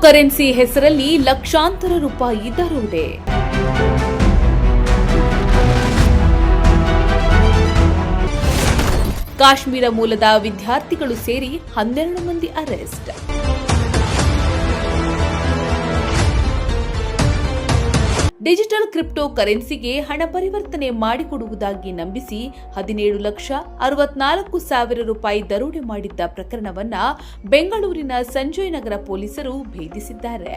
Currency ಹೆಸರಲ್ಲಿ ಲಕ್ಷಾಂತರ ರೂಪಾಯಿ ದರೋಡೆ. ಕಾಶ್ಮೀರ ಮೂಲದ ವಿದ್ಯಾರ್ಥಿಗಳು ಸೇರಿ 12 ಮಂದಿ ಅರೆಸ್ಟ್. ಡಿಜಿಟಲ್ ಕ್ರಿಪ್ಟೋ ಕರೆನ್ಸಿಗೆ ಹಣ ಪರಿವರ್ತನೆ ಮಾಡಿಕೊಡುವುದಾಗಿ ನಂಬಿಸಿ 17,64,000 ರೂಪಾಯಿ ದರೋಡೆ ಮಾಡಿದ್ದ ಪ್ರಕರಣವನ್ನ ಬೆಂಗಳೂರಿನ ಸಂಜಯ್ ನಗರ ಪೊಲೀಸರು ಭೇದಿಸಿದ್ದಾರೆ.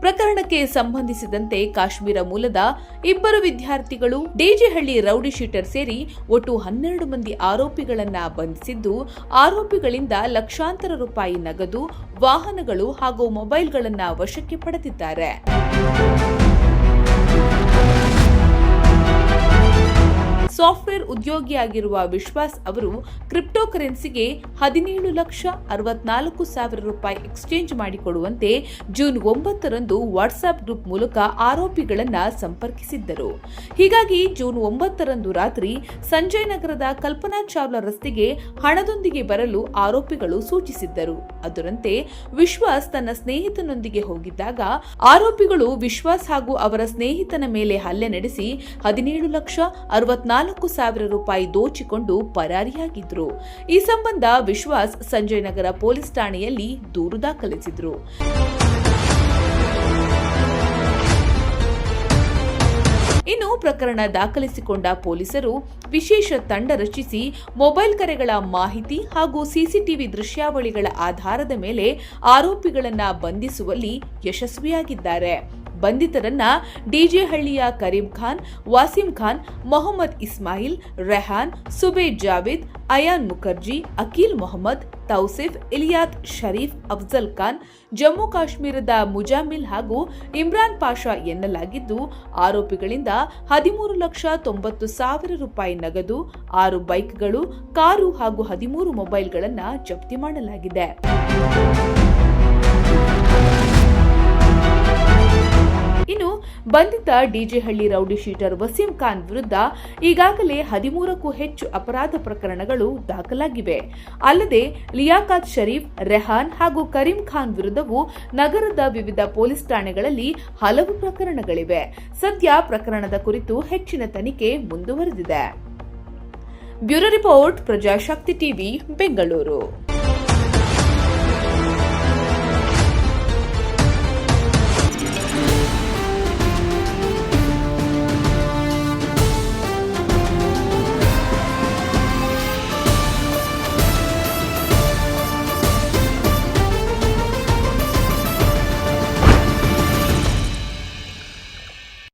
ಪ್ರಕರಣಕ್ಕೆ ಸಂಬಂಧಿಸಿದಂತೆ ಕಾಶ್ಮೀರ ಮೂಲದ 2 ವಿದ್ಯಾರ್ಥಿಗಳು ಡಿಜೆಹಳ್ಳಿ ರೌಡಿ ಶೀಟರ್ ಸೇರಿ ಒಟ್ಟು 12 ಮಂದಿ ಆರೋಪಿಗಳನ್ನ ಬಂಧಿಸಿದ್ದು, ಆರೋಪಿಗಳಿಂದ ಲಕ್ಷಾಂತರ ರೂಪಾಯಿ ನಗದು, ವಾಹನಗಳು ಹಾಗೂ ಮೊಬೈಲ್ಗಳನ್ನ ವಶಕ್ಕೆ ಪಡೆದಿದ್ದಾರೆ. ಸಾಫ್ಟ್ವೇರ್ ಉದ್ಯೋಗಿಯಾಗಿರುವ ವಿಶ್ವಾಸ್ ಅವರು ಕ್ರಿಪ್ಟೋ ಕರೆನ್ಸಿಗೆ 17,64,000 ರೂಪಾಯಿ ಎಕ್ಸ್ಚೇಂಜ್ ಮಾಡಿಕೊಡುವಂತೆ ಜೂನ್ 9ರಂದು ವಾಟ್ಸ್ಆಪ್ ಗ್ರೂಪ್ ಮೂಲಕ ಆರೋಪಿಗಳನ್ನ ಸಂಪರ್ಕಿಸಿದ್ದರು. ಹೀಗಾಗಿ ಜೂನ್ 9ರಂದು ರಾತ್ರಿ ಸಂಜಯ್ ನಗರದ ಕಲ್ಪನಾ ಚಾವ್ಲಾ ರಸ್ತೆಗೆ ಹಣದೊಂದಿಗೆ ಬರಲು ಆರೋಪಿಗಳು ಸೂಚಿಸಿದ್ದರು. ಅದರಂತೆ ವಿಶ್ವಾಸ್ ತನ್ನ ಸ್ನೇಹಿತನೊಂದಿಗೆ ಹೋಗಿದ್ದಾಗ ಆರೋಪಿಗಳು ವಿಶ್ವಾಸ್ ಹಾಗೂ ಅವರ ಸ್ನೇಹಿತನ ಮೇಲೆ ಹಲ್ಲೆ ನಡೆಸಿ 17,64,000 ರೂಪಾಯಿ ದೋಚಿಕೊಂಡು ಪರಾರಿಯಾಗಿದ್ರು. ಈ ಸಂಬಂಧ ವಿಶ್ವಾಸ್ ಸಂಜಯ್ ನಗರ ಪೊಲೀಸ್ ಠಾಣೆಯಲ್ಲಿ ದೂರು ದಾಖಲಿಸಿದ್ರು. ಇನ್ನು ಪ್ರಕರಣ ದಾಖಲಿಸಿಕೊಂಡ ಪೊಲೀಸರು ವಿಶೇಷ ತಂಡ ರಚಿಸಿ ಮೊಬೈಲ್ ಕರೆಗಳ ಮಾಹಿತಿ ಹಾಗೂ ಸಿಸಿಟಿವಿ ದೃಶ್ಯಾವಳಿಗಳ ಆಧಾರದ ಮೇಲೆ ಆರೋಪಿಗಳನ್ನ ಬಂಧಿಸುವಲ್ಲಿ ಯಶಸ್ವಿಯಾಗಿದ್ದಾರೆ. ಬಂಧಿತರನ್ನ ಡಿಜೆಹಳ್ಳಿಯ ಕರೀಂ ಖಾನ್, ವಾಸಿಂ ಖಾನ್, ಮೊಹಮ್ಮದ್ ಇಸ್ಮಾಯಿಲ್, ರೆಹಾನ್, ಸುಬೇದ್ ಜಾವೇದ್, ಅಯಾನ್ ಮುಖರ್ಜಿ, ಅಕೀಲ್ ಮೊಹಮ್ಮದ್, ತೌಸಿಫ್, ಇಲಿಯಾತ್ ಶರೀಫ್, ಅಫ್ಜಲ್ ಖಾನ್, ಜಮ್ಮು ಕಾಶ್ಮೀರದ ಮುಜಾಮಿಲ್ ಹಾಗೂ ಇಮ್ರಾನ್ ಪಾಷಾ ಎನ್ನಲಾಗಿದ್ದು, ಆರೋಪಿಗಳಿಂದ 13,90,000 ರೂಪಾಯಿ ನಗದು, 6 ಬೈಕ್ಗಳು, ಕಾರು ಹಾಗೂ 13 ಮೊಬೈಲ್ಗಳನ್ನು ಜಪ್ತಿ ಮಾಡಲಾಗಿದೆ. ಇನ್ನು ಬಂಧಿತ ಡಿಜೆಹಳ್ಳಿ ರೌಡಿ ಶೀಟರ್ ವಸೀಂ ಖಾನ್ ವಿರುದ್ಧ ಈಗಾಗಲೇ 13ಕ್ಕೂ ಹೆಚ್ಚು ಅಪರಾಧ ಪ್ರಕರಣಗಳು ದಾಖಲಾಗಿವೆ. ಅಲ್ಲದೆ ಲಿಯಾಕತ್ ಶರೀಫ್, ರೆಹಾನ್ ಹಾಗೂ ಕರೀಂ ಖಾನ್ ವಿರುದ್ಧವೂ ನಗರದ ವಿವಿಧ ಪೊಲೀಸ್ ಠಾಣೆಗಳಲ್ಲಿ ಹಲವು ಪ್ರಕರಣಗಳಿವೆ. ಸದ್ಯ ಪ್ರಕರಣದ ಕುರಿತು ಹೆಚ್ಚಿನ ತನಿಖೆ ಮುಂದುವರೆದಿದೆ. Bureau report, Prajashakti TV, Bengaluru.